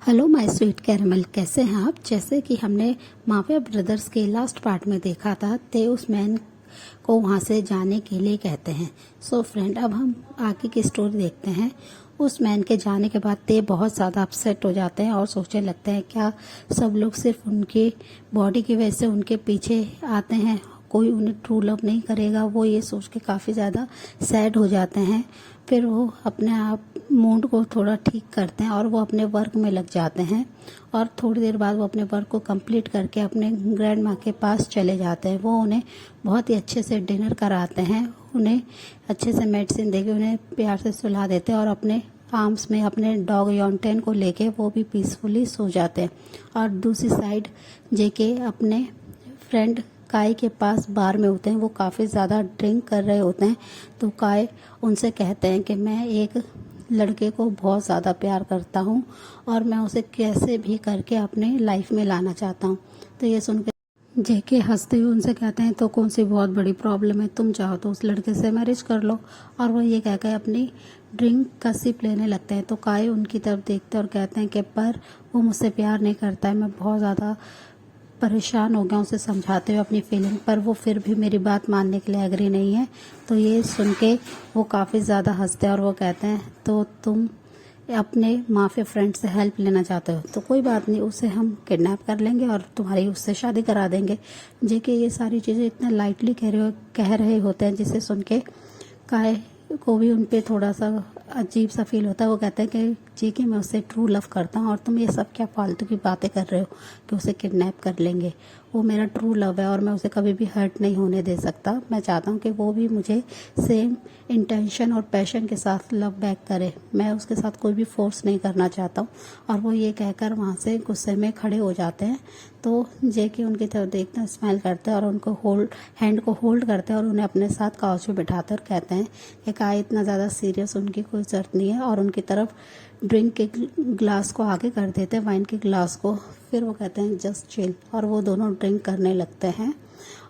Hello my sweet caramel, कैसे हैं आप। जैसे कि हमने माफिया ब्रदर्स के लास्ट पार्ट में देखा था, ते उस मैन को वहां से जाने के लिए कहते हैं। सो फ्रेंड, अब हम आगे की स्टोरी देखते हैं। उस मैन के जाने के बाद ते बहुत ज़्यादा अपसेट हो जाते हैं और सोचने लगते हैं क्या सब लोग सिर्फ उनकी बॉडी की वजह से उनके पीछे आते हैं, कोई उन्हें ट्रू लव नहीं करेगा। वो ये सोच के काफ़ी ज़्यादा सैड हो जाते हैं। फिर वो अपने आप मूड को थोड़ा ठीक करते हैं और वो अपने वर्क में लग जाते हैं। और थोड़ी देर बाद वो अपने वर्क को कंप्लीट करके अपने ग्रैंड माँ के पास चले जाते हैं। वो उन्हें बहुत ही अच्छे से डिनर कराते हैं, उन्हें अच्छे से मेडिसिन देके उन्हें प्यार से सुला देते हैं और अपने आर्म्स में अपने डॉग यॉन्टेन को लेके वो भी पीसफुली सो जाते हैं। और दूसरी साइड जेके अपने फ्रेंड काय के पास बार में होते हैं। वो काफ़ी ज़्यादा ड्रिंक कर रहे होते हैं। तो काय उनसे कहते हैं कि मैं एक लड़के को बहुत ज़्यादा प्यार करता हूँ और मैं उसे कैसे भी करके अपने लाइफ में लाना चाहता हूँ। तो ये सुनकर जेके हंसते हुए उनसे कहते हैं तो कौन सी बहुत बड़ी प्रॉब्लम है, तुम चाहो तो उस लड़के से मैरिज कर लो। और वो ये कहकर अपनी ड्रिंक का सिप लेने लगते हैं। तो काय उनकी तरफ देखते हैं और कहते हैं कि पर वो मुझसे प्यार नहीं करता है। मैं बहुत ज़्यादा परेशान हो गया उसे समझाते हुए अपनी फीलिंग, पर वो फिर भी मेरी बात मानने के लिए एग्री नहीं है। तो ये सुन के वो काफ़ी ज़्यादा हंसते हैं और वो कहते हैं तो तुम अपने माफिया फ्रेंड से हेल्प लेना चाहते हो तो कोई बात नहीं, उसे हम किडनैप कर लेंगे और तुम्हारी उससे शादी करा देंगे। जेके ये सारी चीज़ें इतना लाइटली कह रहे होते हैं जिसे सुन के काय को भी उन पे थोड़ा सा अजीब सा फील होता है। वो कहते हैं कि जी कि मैं उससे ट्रू लव करता हूँ और तुम ये सब क्या फालतू की बातें कर रहे हो कि उसे किडनैप कर लेंगे। वो मेरा ट्रू लव है और मैं उसे कभी भी हर्ट नहीं होने दे सकता। मैं चाहता हूँ कि वो भी मुझे सेम इंटेंशन और पैशन के साथ लव बैक करे। मैं उसके साथ कोई भी फोर्स नहीं करना चाहता हूँ। और वो ये कहकर वहाँ से गुस्से में खड़े हो जाते हैं। तो जेके उनकी तरफ देखते हैं, स्माइल करते हैं और उनको हैंड को होल्ड करते हैं और उन्हें अपने साथ काउच पे बिठाते और कहते हैं कि काय इतना ज़्यादा सीरियस उनकी कोई ज़रूरत नहीं है। और उनकी तरफ ड्रिंक के ग्लास को आगे कर देते हैं, वाइन के ग्लास को। फिर वो कहते हैं जस्ट चिल, और वो दोनों ड्रिंक करने लगते हैं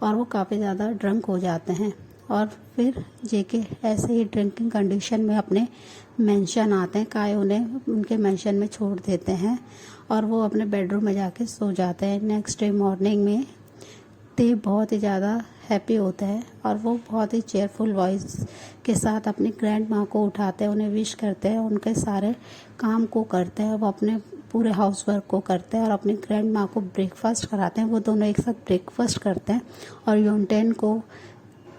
और वो काफ़ी ज़्यादा ड्रंक हो जाते हैं। और फिर जेके ऐसे ही ड्रिंकिंग कंडीशन में अपने मेंशन आते हैं। काय उन्हें उनके मेंशन में छोड़ देते हैं और वो अपने बेडरूम में जाके सो जाते हैं। नेक्स्ट डे मॉर्निंग में ते बहुत ही ज़्यादा हैप्पी होता है और वो बहुत ही चेयरफुल वॉइस के साथ अपनी ग्रैंड माँ को उठाते हैं, उन्हें विश करते हैं, उनके सारे काम को करते हैं। वो अपने पूरे हाउस वर्क को करते हैं और अपनी ग्रैंड माँ को ब्रेकफास्ट कराते हैं। वो दोनों एक साथ ब्रेकफास्ट करते हैं और योंटेन को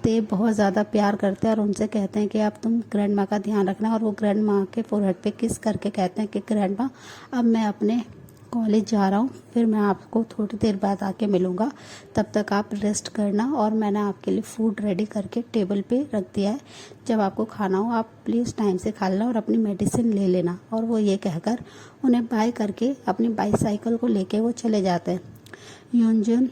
ते बहुत ज़्यादा प्यार करते हैं और उनसे कहते हैं कि अब तुम ग्रैंड माँ का ध्यान रखना। और वो ग्रैंड माँ के फोरहेड पे किस करके कहते हैं कि ग्रैंड माँ अब मैं अपने कॉलेज जा रहा हूँ, फिर मैं आपको थोड़ी देर बाद आके मिलूँगा, तब तक आप रेस्ट करना। और मैंने आपके लिए फूड रेडी करके टेबल पे रख दिया है, जब आपको खाना हो आप प्लीज़ टाइम से खा लेना और अपनी मेडिसिन ले लेना। और वो ये कहकर उन्हें बाय करके अपनी बाईसाइकिल को लेके वो चले जाते हैं। यूनजुन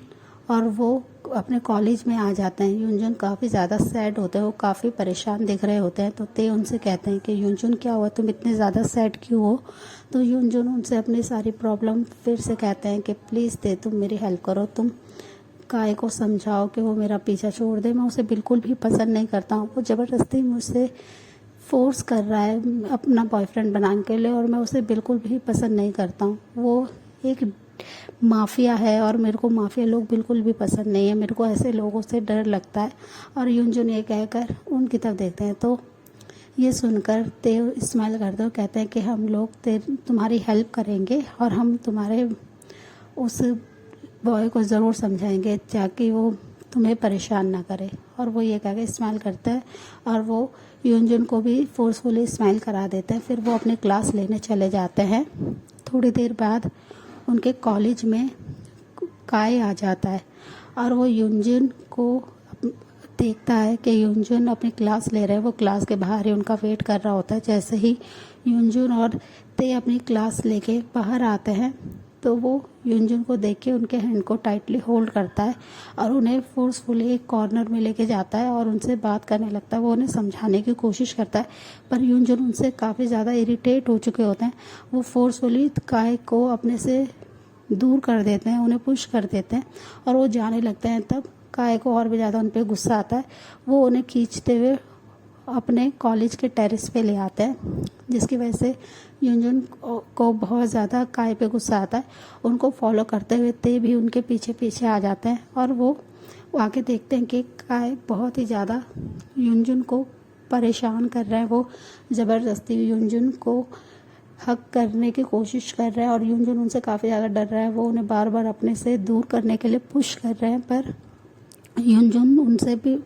और वो अपने कॉलेज में आ जाते हैं। यूनजुन काफ़ी ज़्यादा सैड होते हैं, वो काफ़ी परेशान दिख रहे होते हैं। तो ते उनसे कहते हैं कि यूनजुन क्या हुआ, तुम इतने ज़्यादा सैड क्यों हो। तो यूनजुन उनसे अपनी सारी प्रॉब्लम फिर से कहते हैं कि प्लीज़ ते तुम मेरी हेल्प करो, तुम काय को समझाओ कि वो मेरा पीछा छोड़ दे। मैं उसे बिल्कुल भी पसंद नहीं करता हूँ, वो ज़बरदस्ती मुझसे फोर्स कर रहा है अपना बॉयफ्रेंड बनाने के लिए और मैं उसे बिल्कुल भी पसंद नहीं करता हूँ। वो एक माफिया है और मेरे को माफिया लोग बिल्कुल भी पसंद नहीं है, मेरे को ऐसे लोगों से डर लगता है। और यूनजुन ये कहकर उनकी तरफ देखते हैं। तो ये सुनकर ते स्माइल करते हो, कहते हैं कि हम लोग तुम्हारी हेल्प करेंगे और हम तुम्हारे उस बॉय को ज़रूर समझाएंगे ताकि वो तुम्हें परेशान ना करे। और वो ये कह के स्माइल करता है और वो यूनजुन को भी फोर्सफुली स्माइल करा देते हैं। फिर वो अपने क्लास लेने चले जाते हैं। थोड़ी देर बाद उनके कॉलेज में काय आ जाता है और वो यूनजुन को देखता है कि यूनजुन अपनी क्लास ले रहे हैं। वो क्लास के बाहर ही उनका वेट कर रहा होता है। जैसे ही यूनजुन और ते अपनी क्लास लेके बाहर आते हैं तो वो यूनजुन को देख के उनके हैंड को टाइटली होल्ड करता है और उन्हें फोर्सफुली एक कॉर्नर में लेके जाता है और उनसे बात करने लगता है। वो उन्हें समझाने की कोशिश करता है पर यूनजुन उनसे काफ़ी ज़्यादा इरिटेट हो चुके होते हैं। वो फोर्सफुली काय को अपने से दूर कर देते हैं, उन्हें पुश कर देते हैं और वो जाने लगते हैं। तब काय को और भी ज़्यादा उन पर गुस्सा आता है। वो उन्हें खींचते हुए अपने कॉलेज के टेरेस पे ले आते हैं, जिसकी वजह से युनजुन को बहुत ज़्यादा काय पे गुस्सा आता है। उनको फॉलो करते हुए ते भी उनके पीछे पीछे आ जाते हैं और वो आके देखते हैं कि काय बहुत ही ज़्यादा युनजुन को परेशान कर रहे हैं। वो ज़बरदस्ती युनजुन को हक करने की कोशिश कर रहे हैं और युनजुन उनसे काफ़ी ज़्यादा डर रहा है। वो उन्हें बार बार अपने से दूर करने के लिए पुश कर रहे हैं, पर युनजुन उनसे भी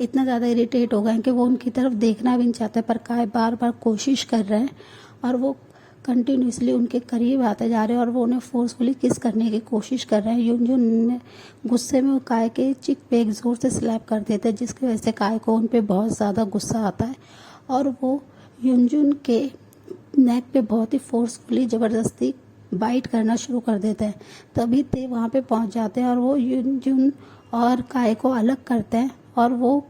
इतना ज़्यादा इरिटेट हो गए हैं कि वो उनकी तरफ देखना भी नहीं चाहते, पर काय बार बार कोशिश कर रहे हैं और वो कंटिन्यूसली उनके करीब आते जा रहे हैं और वो उन्हें फोर्सफुली किस करने की कोशिश कर रहे हैं। युनजुन ने गुस्से में वो काय के चिक पे एक ज़ोर से स्लैप कर देते हैं, जिसकी वजह से काय को उन पे बहुत ज़्यादा गुस्सा आता है और वो युनजुन के नेक पे बहुत ही फोर्सफुली ज़बरदस्ती बाइट करना शुरू कर देते हैं। तभी ते वहाँ पे पहुँच जाते हैं और वो युनजुन और काय को अलग करते हैं और वो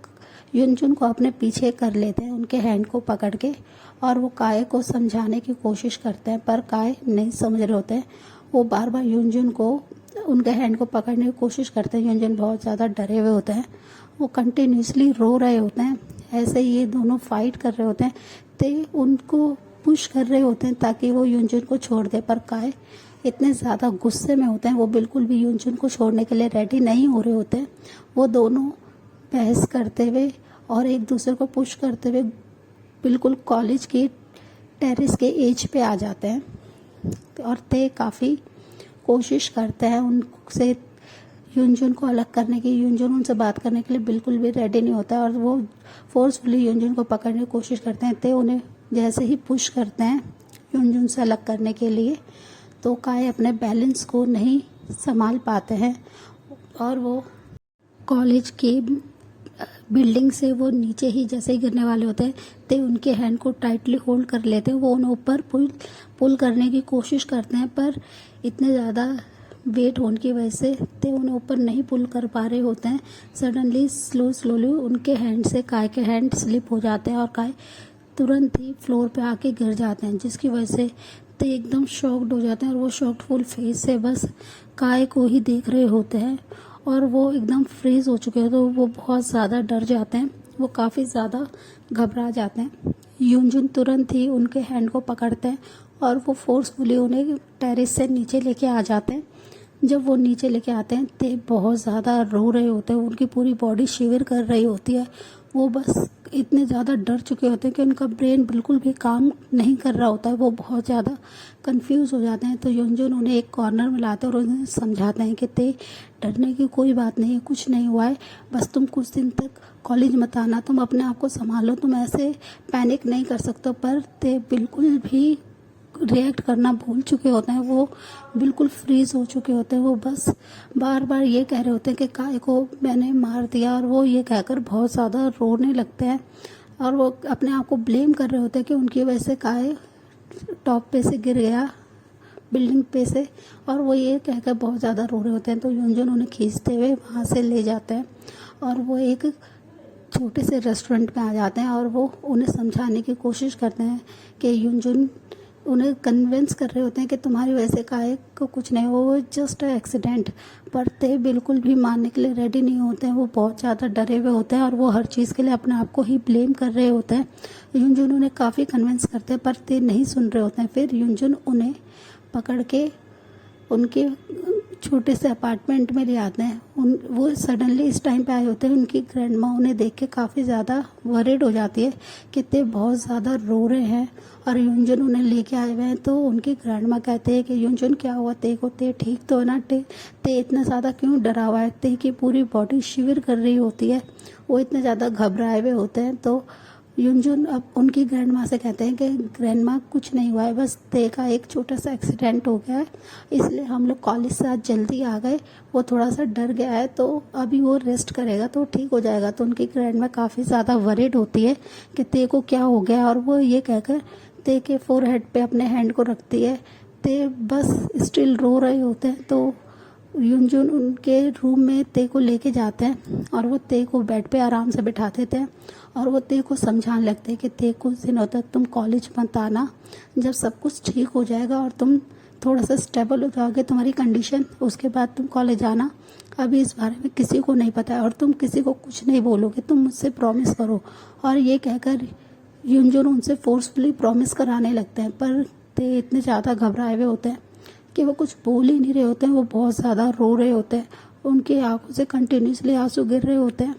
युनजुन को अपने पीछे कर लेते हैं उनके हैंड को पकड़ के, और वो काय को समझाने की कोशिश करते हैं, पर काय नहीं समझ रहे होते हैं। वो बार बार युनजुन को उनके हैंड को पकड़ने की कोशिश करते हैं। युनजुन बहुत ज़्यादा डरे हुए होते हैं, वो कंटिन्यूसली रो रहे होते हैं। ऐसे ही ये दोनों फाइट कर रहे होते हैं। ते उनको पुश कर रहे होते हैं ताकि वो युनजुन को छोड़ दे, पर काय इतने ज़्यादा गुस्से में होते हैं, वो बिल्कुल भी युनजुन को छोड़ने के लिए रेडी नहीं हो रहे होते हैं। वो दोनों बहस करते हुए और एक दूसरे को पुश करते हुए बिल्कुल कॉलेज के टेरेस के एज पे आ जाते हैं और ते काफ़ी कोशिश करते हैं उनसे युनजुन को अलग करने की। युनजुन उनसे बात करने के लिए बिल्कुल भी रेडी नहीं होता है और वो फोर्सफुली युनजुन को पकड़ने की कोशिश करते हैं। ते उन्हें जैसे ही पुश करते हैं युनजुन से अलग करने के लिए, तो काय अपने बैलेंस को नहीं संभाल पाते हैं और वो कॉलेज की बिल्डिंग से वो नीचे ही जैसे ही गिरने वाले होते हैं, ते उनके हैंड को टाइटली होल्ड कर लेते हैं। वो उन्हें ऊपर पुल करने की कोशिश करते हैं, पर इतने ज़्यादा वेट होने की वजह से ते उन्हें ऊपर नहीं पुल कर पा रहे होते हैं। सडनली स्लोली उनके हैंड से काय के हैंड स्लिप हो जाते हैं और काय तुरंत ही फ्लोर पे आके गिर जाते हैं, जिसकी वजह से ते एकदम शॉक्ड हो जाते हैं और वो शॉक्डफुल फेस से बस काय को ही देख रहे होते हैं और वो एकदम फ्रीज हो चुके हैं। तो वो बहुत ज़्यादा डर जाते हैं, वो काफ़ी ज़्यादा घबरा जाते हैं। युनजुन तुरंत ही उनके हैंड को पकड़ते हैं और वो फोर्सफुली उन्हें टेरेस से नीचे लेके आ जाते हैं। जब वो नीचे लेके आते हैं, ते बहुत ज़्यादा रो रहे होते हैं, उनकी पूरी बॉडी शिवर कर रही होती है। वो बस इतने ज़्यादा डर चुके होते हैं कि उनका ब्रेन बिल्कुल भी काम नहीं कर रहा होता है। वो बहुत ज़्यादा कंफ्यूज हो जाते हैं। तो युनजुन उन्हें एक कॉर्नर में लाते हैं और उन्हें समझाते हैं कि ते डरने की कोई बात नहीं है, कुछ नहीं हुआ है, बस तुम कुछ दिन तक कॉलेज मत आना, तुम अपने आप को संभालो, तुम ऐसे पैनिक नहीं कर सकते। पर ते बिल्कुल भी रिएक्ट करना भूल चुके होते हैं, वो बिल्कुल फ्रीज हो चुके होते हैं। वो बस बार बार ये कह रहे होते हैं कि काय को मैंने मार दिया, और वो ये कहकर बहुत ज़्यादा रोने लगते हैं और वो अपने आप को ब्लेम कर रहे होते हैं कि उनकी वजह से काय टॉप पे से गिर गया, बिल्डिंग पे से, और वो ये कहकर बहुत ज़्यादा रो रहे होते हैं। तो युनजुन उन्हें खींचते हुए वहाँ से ले जाते हैं और वो एक छोटे से रेस्टोरेंट में आ जाते हैं और वो उन्हें समझाने की कोशिश करते हैं कि युनजुन उन्हें कन्विंस कर रहे होते हैं कि तुम्हारी वजह से काय को कुछ नहीं हुआ, वो जस्ट एक्सीडेंट। पर ते बिल्कुल भी मानने के लिए रेडी नहीं होते हैं, वो बहुत ज़्यादा डरे हुए होते हैं और वो हर चीज़ के लिए अपने आप को ही ब्लेम कर रहे होते हैं। युनजुन उन्हें काफ़ी कन्विंस करते हैं, पर ते नहीं सुन रहे होते हैं। फिर युनजुन उन्हें पकड़ के उनके छोटे से अपार्टमेंट में ले आते हैं। वो सडनली इस टाइम पे आए होते हैं, उनकी ग्रैंडमा उन्हें देख के काफ़ी ज़्यादा वरिड हो जाती है कि ते बहुत ज़्यादा रो रहे हैं और युनजुन उन्हें लेके आए हुए हैं। तो उनकी ग्रैंडमा कहते हैं कि युनजुन क्या हुआ ते को, ते ठीक तो है ना, ते इतना ज़्यादा क्यों डरा हुआ है। ते की पूरी बॉडी शिवर कर रही होती है, वो इतने ज़्यादा घबराए हुए होते हैं। तो युनजुन अब उनकी ग्रैंडमा से कहते हैं कि ग्रैंडमा कुछ नहीं हुआ है, बस ते का एक छोटा सा एक्सीडेंट हो गया है, इसलिए हम लोग कॉलेज से आज जल्दी आ गए, वो थोड़ा सा डर गया है, तो अभी वो रेस्ट करेगा तो ठीक हो जाएगा। तो उनकी ग्रैंडमा काफ़ी ज़्यादा वरिड होती है कि ते को क्या हो गया, और वो ये कहकर ते के फोरहेड पे अपने हैंड को रखती है। ते बस स्टिल रो रहे होते हैं। तो युनजुन उनके रूम में ते को लेके जाते हैं और वो ते को बेड पे आराम से बिठा देते हैं और वो ते को समझाने लगते हैं कि ते कुछ दिनों तक तुम कॉलेज मत आना, जब सब कुछ ठीक हो जाएगा और तुम थोड़ा सा स्टेबल हो जाओगे तुम्हारी कंडीशन, उसके बाद तुम कॉलेज आना। अभी इस बारे में किसी को नहीं पता है और तुम किसी को कुछ नहीं बोलोगे, तुम मुझसे प्रॉमिस करो। और ये कहकर यूनजून उनसे फोर्सफुली प्रॉमिस कराने लगते हैं, पर ते इतने ज़्यादा घबराए हुए होते हैं कि वो कुछ बोल ही नहीं रहे होते हैं। वो बहुत ज़्यादा रो रहे होते हैं, उनकी आंखों से कंटिन्यूसली आंसू गिर रहे होते हैं।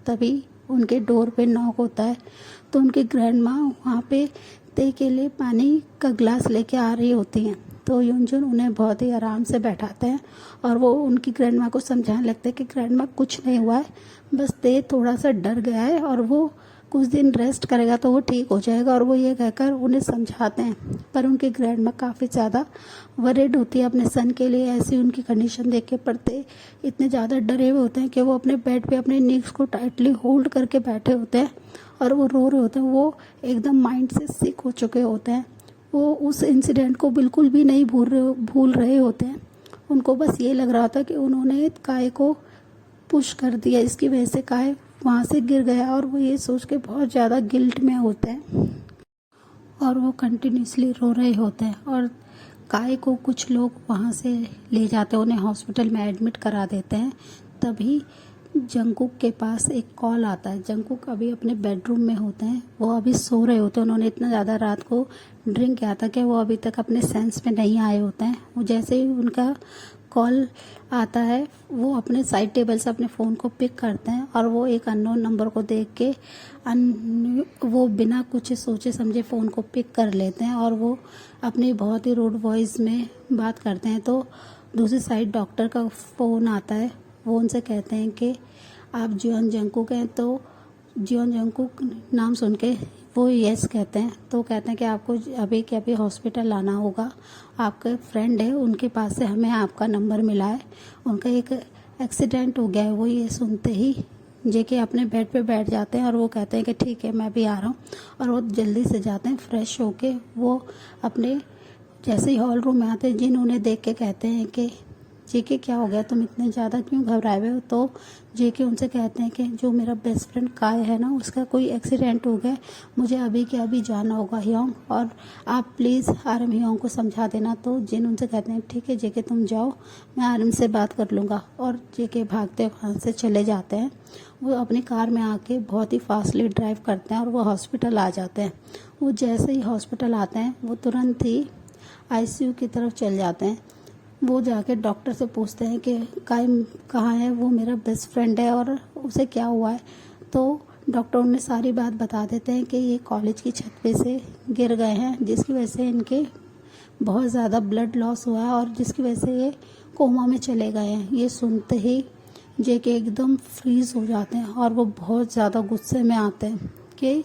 तभी उनके डोर पे नॉक होता है, तो उनकी ग्रैंड माँ वहाँ पे ते के लिए पानी का ग्लास लेके आ रही होती हैं। तो यूनजून उन्हें बहुत ही आराम से बैठाते हैं और वो उनकी ग्रैंड माँ को समझाने लगते हैं कि ग्रैंड माँ कुछ नहीं हुआ है, बस ते थोड़ा सा डर गया है और वो कुछ दिन रेस्ट करेगा तो वो ठीक हो जाएगा। और वो ये कहकर उन्हें समझाते हैं, पर उनकी ग्रैंड माँ काफ़ी ज़्यादा वरिड होती है अपने सन के लिए। ऐसी उनकी कंडीशन देख के पड़ते इतने ज़्यादा डरे हुए होते हैं कि वो अपने बेड पे अपने नीज को टाइटली होल्ड करके बैठे होते हैं और वो रो रहे होते हैं। वो एकदम माइंड से सिक हो चुके होते हैं। वो उस इंसिडेंट को बिल्कुल भी नहीं भूल रहे होते हैं। उनको बस ये लग रहा था कि उन्होंने काय को पुश कर दिया, इसकी वजह से काय वहाँ से गिर गया, और वो ये सोच के बहुत ज़्यादा गिल्ट में होते हैं और वो कंटिन्यूसली रो रहे होते हैं। और काय को कुछ लोग वहाँ से ले जाते हैं, उन्हें हॉस्पिटल में एडमिट करा देते हैं। तभी जंगकुक के पास एक कॉल आता है। जंगकुक अभी अपने बेडरूम में होते हैं, वो अभी सो रहे होते हैं। उन्होंने इतना ज़्यादा रात को ड्रिंक किया था कि वो अभी तक अपने सेंस में नहीं आए होते हैं। वो जैसे ही उनका कॉल आता है, वो अपने साइड टेबल से अपने फ़ोन को पिक करते हैं और वो एक अननोन नंबर को देख के वो बिना कुछ सोचे समझे फ़ोन को पिक कर लेते हैं और वो अपनी बहुत ही रूड वॉइस में बात करते हैं। तो दूसरी साइड डॉक्टर का फ़ोन आता है। वो उनसे कहते हैं कि आप जियोन जंगकुक हैं। तो जियोन जंगकुक नाम सुन के वो यस कहते हैं। तो कहते हैं कि आपको अभी के अभी हॉस्पिटल आना होगा, आपके फ्रेंड है उनके पास से हमें आपका नंबर मिला है, उनका एक एक्सीडेंट हो गया है। वो ये सुनते ही जेके अपने बेड पे बैठ जाते हैं और वो कहते हैं कि ठीक है मैं भी आ रहा हूँ। और वो जल्दी से जाते हैं, फ्रेश होके वो अपने जैसे ही हॉल रूम में आते हैं, जिन उन्हें देख के कहते हैं कि जेके क्या हो गया, तुम इतने ज़्यादा क्यों घबराए हुए हो। तो जेके उनसे कहते हैं कि जो मेरा बेस्ट फ्रेंड काय है ना, उसका कोई एक्सीडेंट हो गया, मुझे अभी के अभी जाना होगा ह्योंग, और आप प्लीज़ आर्म ह्योंग को समझा देना। तो जिन उनसे कहते हैं ठीक है जेके तुम जाओ, मैं आर्म से बात कर लूँगा। और जेके भागते वहाँ से चले जाते हैं। वो अपनी कार में आके बहुत ही फास्टली ड्राइव करते हैं और वो हॉस्पिटल आ जाते हैं। वो जैसे ही हॉस्पिटल आते हैं, वो तुरंत ही आईसीयू की तरफ चल जाते हैं। वो जाके डॉक्टर से पूछते हैं कि काय कहाँ है, वो मेरा बेस्ट फ्रेंड है और उसे क्या हुआ है। तो डॉक्टर उन्हें सारी बात बता देते हैं कि ये कॉलेज की छत पे से गिर गए हैं, जिसकी वजह से इनके बहुत ज़्यादा ब्लड लॉस हुआ है और जिसकी वजह से ये कोमा में चले गए हैं। ये सुनते ही जेके एकदम फ्रीज हो जाते हैं और वो बहुत ज़्यादा गुस्से में आते हैं कि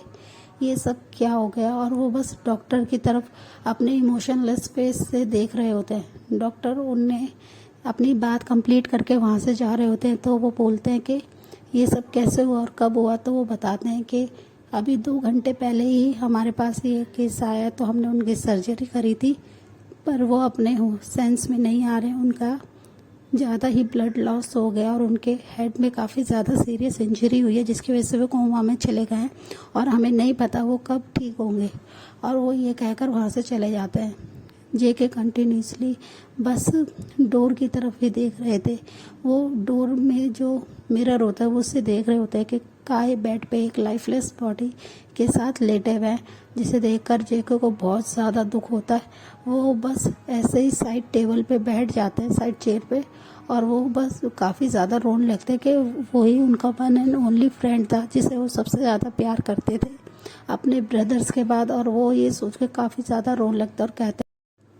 ये सब क्या हो गया। और वो बस डॉक्टर की तरफ अपने इमोशनलेस फेस से देख रहे होते हैं। डॉक्टर उन्हें अपनी बात कंप्लीट करके वहाँ से जा रहे होते हैं। तो वो बोलते हैं कि ये सब कैसे हुआ और कब हुआ। तो वो बताते हैं कि अभी 2 घंटे पहले ही हमारे पास ये केस आया, तो हमने उनकी सर्जरी करी थी, पर वो अपने सेंस में नहीं आ रहे। उनका ज़्यादा ही ब्लड लॉस हो गया और उनके हेड में काफ़ी ज़्यादा सीरियस इंजरी हुई है, जिसकी वजह से वो कोमा में चले गए हैं और हमें नहीं पता वो कब ठीक होंगे। और वो ये कहकर वहाँ से चले जाते हैं। जेके कंटिन्यूसली बस डोर की तरफ ही देख रहे थे। वो डोर में जो मिरर होता है वो उससे देख रहे होते हैं कि काय बेड पे एक लाइफलेस बॉडी के साथ लेटे हुए हैं, जिसे देखकर जेके को बहुत ज़्यादा दुख होता है। वो बस ऐसे ही साइड टेबल पे बैठ जाते हैं, साइड चेयर पे, और वो बस काफ़ी ज़्यादा रोने लगते हैं कि वही उनका वन एंड ओनली फ्रेंड था जिसे वो सबसे ज़्यादा प्यार करते थे अपने ब्रदर्स के बाद। और वो ये सोच के काफ़ी ज़्यादा रोने लगते और कहते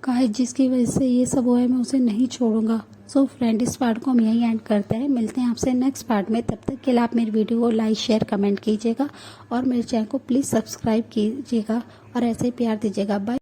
काय जिसकी वजह से ये सब हुआ है, मैं उसे नहीं छोड़ूंगा। सो फ्रेंड, इस पार्ट को हम यहीं एंड करते हैं। मिलते हैं आपसे नेक्स्ट पार्ट में। तब तक के लिए आप मेरी वीडियो को लाइक शेयर कमेंट कीजिएगा और मेरे चैनल को प्लीज़ सब्सक्राइब कीजिएगा और ऐसे ही प्यार दीजिएगा। बाय।